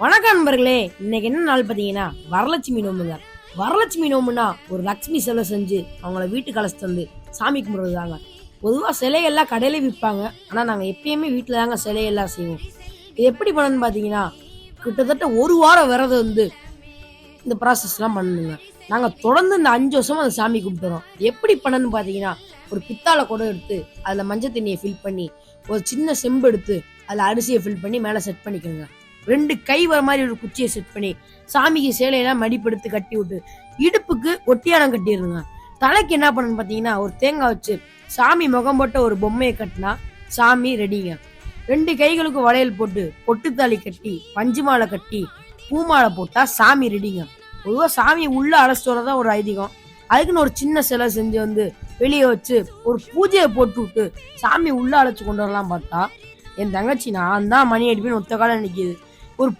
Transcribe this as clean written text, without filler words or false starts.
வணக்கம் நண்பர்களே. இன்னைக்கு என்ன நாள் பார்த்தீங்கன்னா வரலட்சுமி நோம்புங்க. வரலட்சுமி நோம்புனா ஒரு லட்சுமி சிலை செஞ்சு அவங்கள வீட்டுக்கு அழைச்சிட்டு வந்து சாமி கும்பிடுறது தாங்க. பொதுவாக சிலையெல்லாம் கடையில விற்பாங்க. ஆனால் நாங்கள் எப்பயுமே வீட்டில் தாங்க சிலையெல்லாம் செய்வோம். இது எப்படி பண்ணணும்னு பார்த்தீங்கன்னா, கிட்டத்தட்ட ஒரு வாரம் விரதம் வந்து இந்த ப்ராசஸ்லாம் பண்ணணுங்க. நாங்கள் தொடர்ந்து இந்த 5 வருஷமா அந்த சாமி கும்பிட்டுறோம். எப்படி பண்ணணும்னு பார்த்தீங்கன்னா, ஒரு பித்தாளை குடம் எடுத்து அதில் மஞ்சள் தண்ணியை ஃபில் பண்ணி, ஒரு சின்ன செம்பு எடுத்து அதில் அரிசியை ஃபில் பண்ணி மேலே செட் பண்ணிக்கோங்க. 2 கை வர மாதிரி ஒரு குச்சியை செட் பண்ணி சாமிக்கு சேலையெல்லாம் மடிப்படுத்து கட்டி விட்டு இடுப்புக்கு ஒட்டியானம் கட்டிடுங்க. தலைக்கு என்ன பண்ணணும்னு பார்த்தீங்கன்னா, ஒரு தேங்காய் வச்சு சாமி முகம் போட்ட ஒரு பொம்மையை கட்டினா சாமி ரெடிங்க. 2 கைகளுக்கு வளையல் போட்டு பொட்டுத்தாலி கட்டி பஞ்சு மாலை கட்டி பூமாலை போட்டா சாமி ரெடிங்க. பொதுவாக சாமியை உள்ள அழைச்சிட்டு வரதான் ஒரு ஐதீகம். அதுக்குன்னு ஒரு சின்ன சிலை செஞ்சு வந்து வெளியே வச்சு ஒரு பூஜையை போட்டு விட்டு சாமி உள்ள அழைச்சு கொண்டு வரலாம் பார்த்தா, என் தங்கச்சி நான் தான் மணி அடிப்பேன்னு ஒத்த காலம் நிற்கிது.